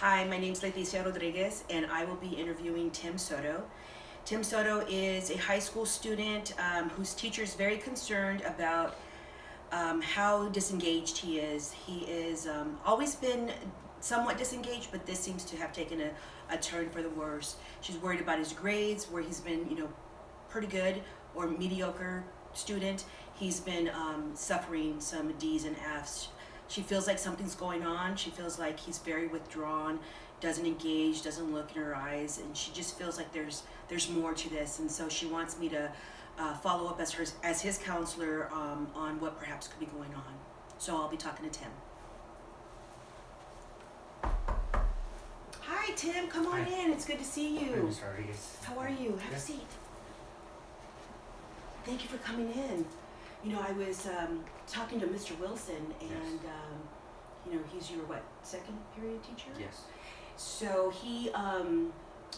Hi, my name's Leticia Rodriguez, and I will be interviewing Tim Soto. Tim Soto is a high school student whose teacher is very concerned about how disengaged he is. He is always been somewhat disengaged, but this seems to have taken a turn for the worse. She's worried about his grades, where he's been, pretty good or mediocre student. He's been suffering some D's and F's. She feels like something's going on. She feels like he's very withdrawn, doesn't engage, doesn't look in her eyes, and she just feels like there's more to this. And so she wants me to follow up as his counselor on what perhaps could be going on. So I'll be talking to Tim. Hi, Tim. Come on Hi. in. It's good to see Hi, you. Ms. Rodriguez. How are you? Have a Good. seat. Thank you for coming in. I was talking to Mr. Wilson, and he's your second period teacher? Yes. So he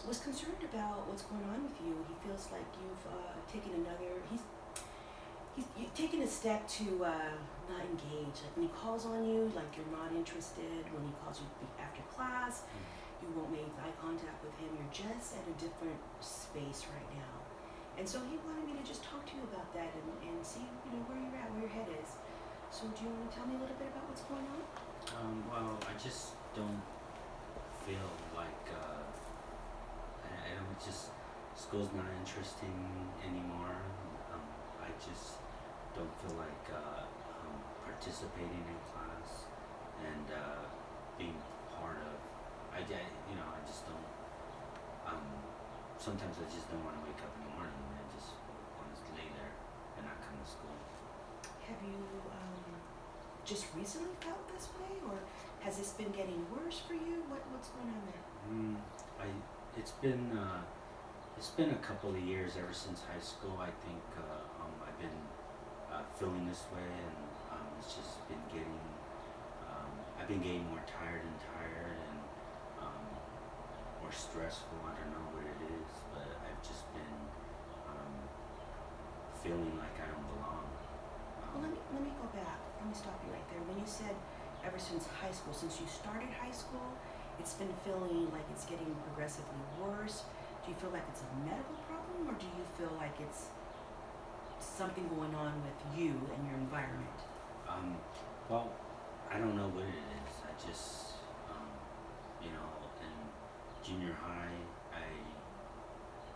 was concerned about what's going on with you. He feels like you've you've taken a step to not engage. Like when he calls on you, like you're not interested. When he calls you after class, you won't make eye contact with him. You're just at a different space right now. And so he wanted me to just talk to you about that and see, where you're at, where your head is. So do you want to tell me a little bit about what's going on? Well, I just don't feel like I don't just school's not interesting anymore. I just don't feel like participating in class and being part of. I just don't. Sometimes I just don't want to wake up in the morning. I just want to lay there and not come to school. Have you just recently felt this way, or has this been getting worse for you? What's going on there? It's been a couple of years ever since high school. I think I've been feeling this way, and it's just been getting. I've been getting more tired and more stressful. I don't know what it is, but I've just been feeling like I don't belong. Well, let me go back. Let me stop you right there. When you said ever since high school, since you started high school, it's been feeling like it's getting progressively worse. Do you feel like it's a medical problem, or do you feel like it's something going on with you and your environment? Well, I don't know what it is. I just, in junior high, I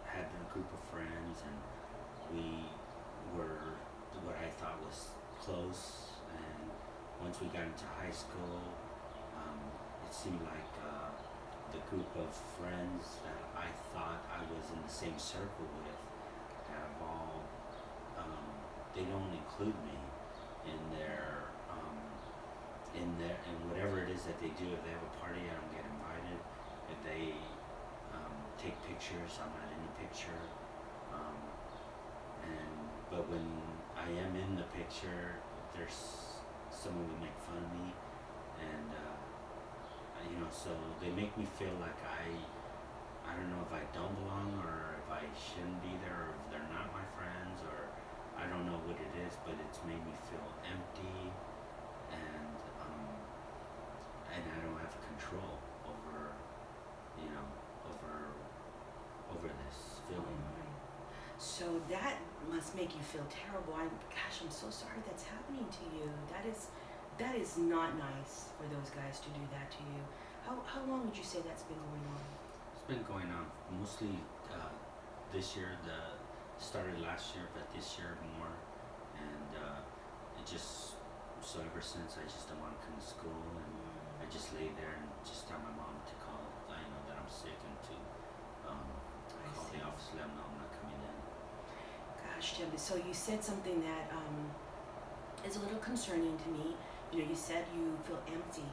had a group of friends, and we were what I thought was close. And once we got into high school, it seemed like the group of friends that I thought I was in the same circle with have all, they don't include me in in whatever it is that they do. If they have a party, I don't get invited. If they take pictures, I'm not in the picture. But when I am in the picture, there's someone who make fun of me, and so they make me feel like I don't know if I don't belong, or if I shouldn't be there, or if they're not my friends, or I don't know what it is, but it's made me feel empty, and I don't have control over over this feeling. So that must make you feel terrible. I'm so sorry that's happening to you. That is not nice for those guys to do that to you. How long would you say that's been going on? It's been going on mostly this year. Started last year, but this year more, and it just so ever since I just don't want to come to school, and I just lay there and just tell my mom to call. That I'm sick, and to call the office, let them know I'm not coming in. Gosh, Jim. So you said something that is a little concerning to me. You said you feel empty.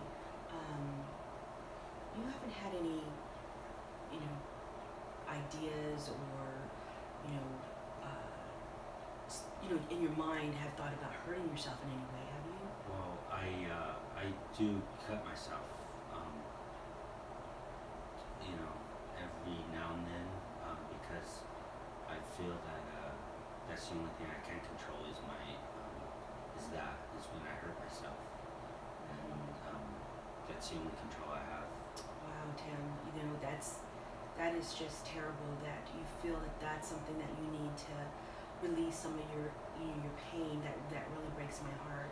You haven't had any, ideas, or, in your mind have thought about hurting yourself in any way, have you? Well, I do cut myself, every now and then, because I feel that that's the only thing I can control is when I hurt myself, and that's the only control I have. Wow. Tim, that is just terrible that you feel that that's something that you need to release some of your pain. That really breaks my heart.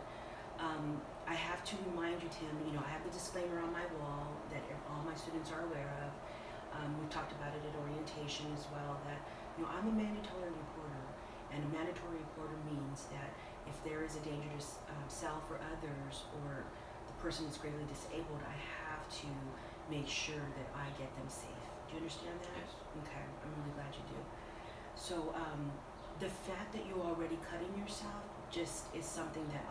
I have to remind you, Tim, I have the disclaimer on my wall that all my students are aware of. We've talked about it at orientation as well, that I'm a mandatory reporter, and a mandatory reporter means that if there is a danger to self or others, or the person is gravely disabled, I have to make sure that I get them safe. Do you understand that? Yes. Okay, I'm really glad you do. So the fact that you're already cutting yourself just is something that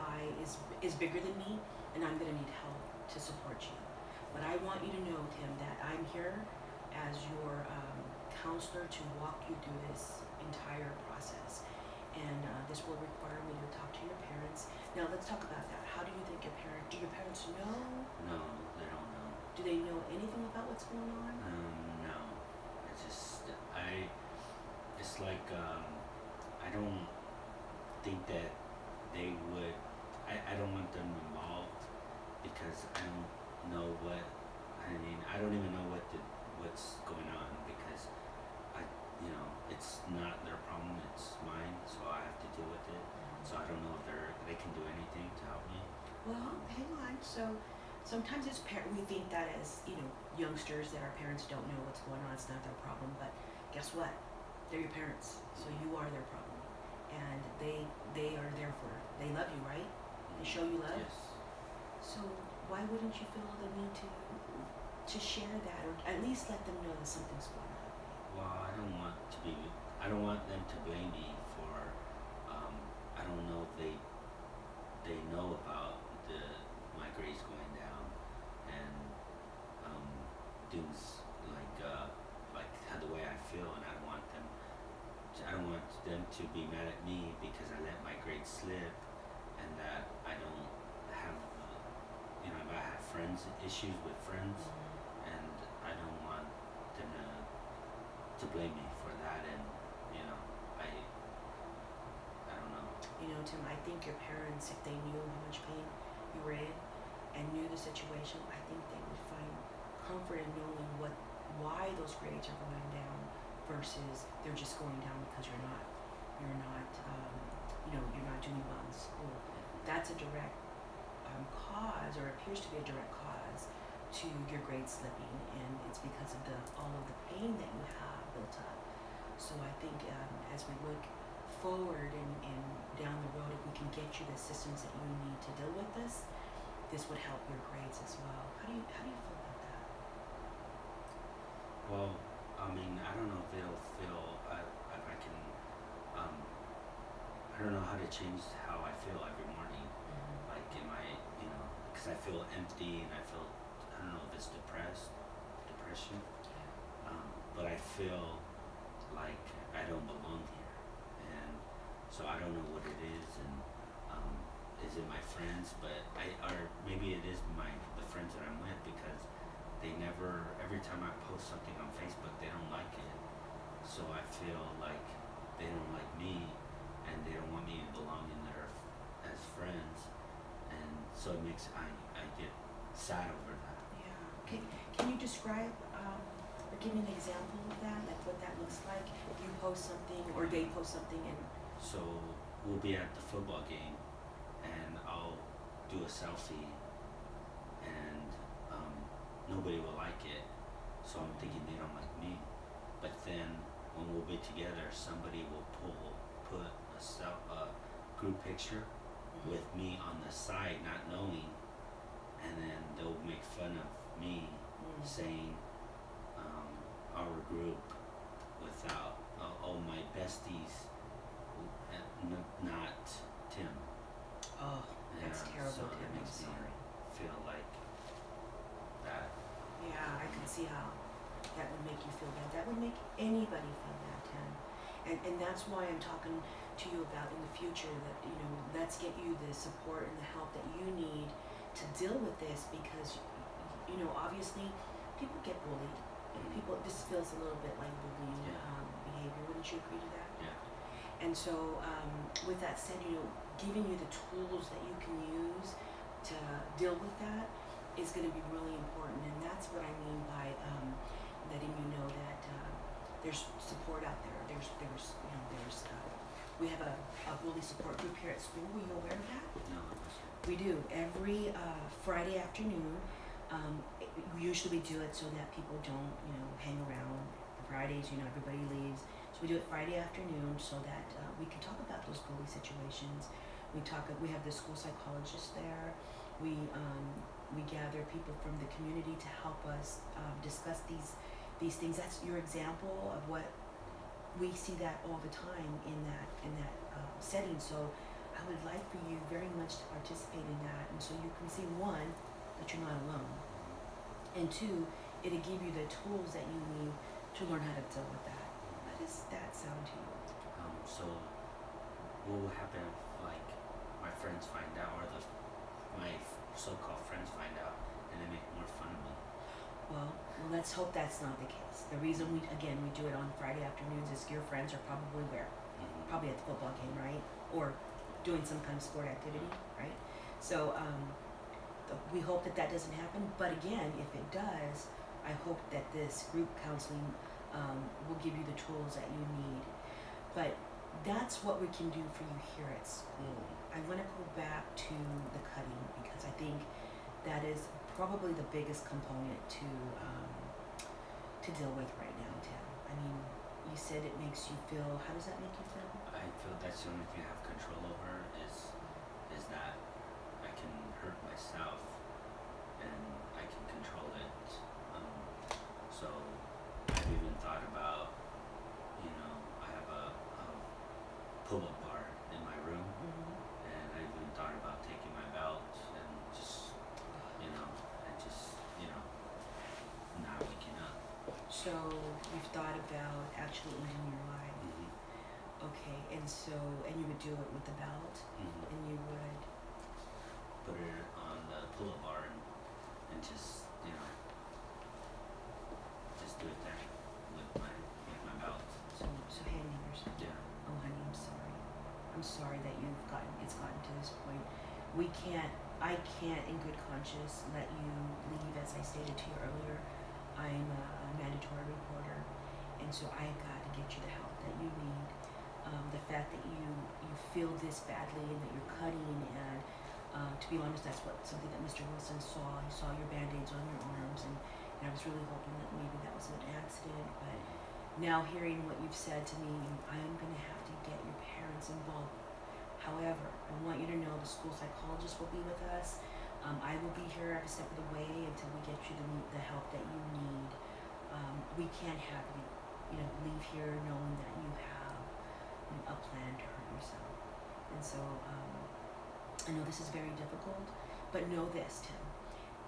is bigger than me, and I'm gonna need help to support you. But I want you to know, Tim, that I'm here as your counselor to walk you through this entire process. And this will require me to talk to your parents. Now let's talk about that. How do you think do your parents know? No, they don't know. Do they know anything about what's going on? No. It's just it's like I don't think that they would. I don't want them involved because I don't know what. I mean, I don't even know what's going on because it's not their problem. It's mine, so I have to deal with it. So I don't know if they can do anything to help me. Well, hang on. So sometimes we think that as youngsters that our parents don't know what's going on. It's not their problem. But guess what? They're your parents, so you are their problem, and they are there for. They love you, right? They show you love. Yes. So why wouldn't you feel the need to share that, or at least let them know that something's going on? Well, I don't want them to blame me for. I don't know if they know about my grades going down and things like how the way I feel, and I don't want them to be mad at me because I let my grades slip, and that I don't have if I have issues with friends, and I don't want them to blame me for that, and I don't know. Tim, I think your parents, if they knew how much pain you were in and knew the situation, I think they would find comfort in knowing why those grades are going down versus they're just going down because you're not doing well in school. That's a direct cause, or appears to be a direct cause, to your grades slipping, and it's because of all of the pain that you have built up. So I think as we look forward and down the road, if we can get you the systems that you need to deal with this would help your grades as well. How do you feel about that? Well, I mean, I don't know if it'll feel if I can. I don't know how to change how I feel every morning. Like, because I feel empty, and I don't know if it's depression, but I feel like I don't belong here, and so I don't know what it is, and is it my friends? But or maybe it is the friends that I'm with, because they never. Every time I post something on Facebook, they don't like it, so I feel like they don't like me, and they don't want me to belong in there as friends, and so it makes I get sad over that. Yeah. Can you describe or give me an example of that, like what that looks like? If you post something or they post something, and So we'll be at the football game, and I'll do a selfie, and nobody will like it. So I'm thinking they don't like me. But then when we'll be together, somebody will put a group picture with me on the side, not knowing, and then they'll make fun of me, saying our group without my besties, not Tim. oh, that's Yeah, terrible, so Tim. it I'm makes me sorry. feel like that. Yeah, I can see how that would make you feel bad. That would make anybody feel bad, Tim. And that's why I'm talking to you about in the future that, let's get you the support and the help that you need to deal with this, because, obviously people get bullied. And this feels a little bit like bullying behavior. Wouldn't you agree to that? Yeah. And so with that said, giving you the tools that you can use to deal with that is going to be really important. And that's that's what I mean by letting you know that there's support out there. We have a bully support group here at school. Were you aware of that? No. We do every Friday afternoon. Usually we do it so that people don't, hang around. Fridays, everybody leaves. So we do it Friday afternoon so that we can talk about those bully situations. We have the school psychologist there. We gather people from the community to help us discuss these things. That's your example of what we see that all the time in that setting. So I would like for you very much to participate in that, and so you can see, one, that you're not alone, and two, it'll give you the tools that you need to learn how to deal with that. How does that sound to you? So what will happen if like my friends find out, or my so-called friends find out, and they make more fun of me? Well, let's hope that's not the case. The reason we do it on Friday afternoons is your friends are probably where? Probably at the football game, right? Or doing some kind of sport activity, right? So we hope that doesn't happen. But again, if it does, I hope that this group counseling will give you the tools that you need. But that's what we can do for you here at school. I want to go back to the cutting because I think that is probably the biggest component to deal with right now, Tim. I mean, you said it makes you feel. How does that make you feel? I feel that's the only thing I have control over is that I can hurt myself and I can control it. So I've even thought about, I have a pull-up bar in my room, and I've even thought about taking my belt and just, not waking up. So you've thought about actually ending your life. Okay, and you would do it with the belt, and you would put it on the pull-up bar and just, just do it there with my belt. so hanging yourself. Yeah. Oh, honey, I'm sorry. I'm sorry that it's gotten to this point. I can't in good conscience let you leave, as I stated to you earlier. I'm a mandatory reporter, and so I've got to get you the help that you need. The fact that you feel this badly and that you're cutting, and to be honest, that's something that Mr. Wilson saw. He saw your band-aids on your arms, and I was really hoping that maybe that was an accident. But now hearing what you've said to me, I'm going to have to get your parents involved. However, I want you to know the school psychologist will be with us. I will be here every step of the way until we get you the help that you need. We can't have you, leave here knowing that you have a plan to hurt yourself. And so I know this is very difficult, but know this, Tim.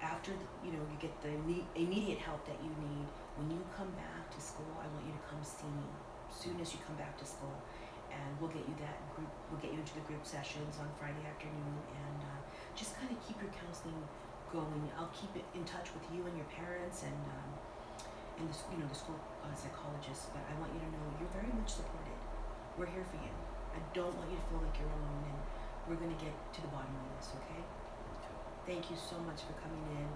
After you get the immediate help that you need, when you come back to school, I want you to come see me as soon as you come back to school. And we'll get you into the group sessions on Friday afternoon, and just kind of keep your counseling going. I'll keep it in touch with you and your parents and the school psychologist. But I want you to know you're very much supported. We're here for you. I don't want you to feel like you're alone, and we're going to get to the bottom of this. Okay? Thank you so much for coming in.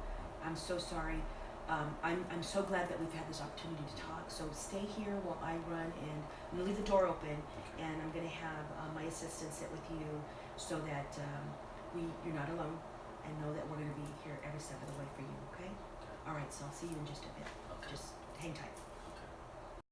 I'm so sorry. I'm so glad that we've had this opportunity to talk. So stay here while I run, and I'm gonna leave the door open, and I'm gonna have my assistant sit with you so that you're not alone, and know that we're gonna be here every step of the way for you. Okay? All right. So I'll see you in just a bit. Okay. Just hang tight.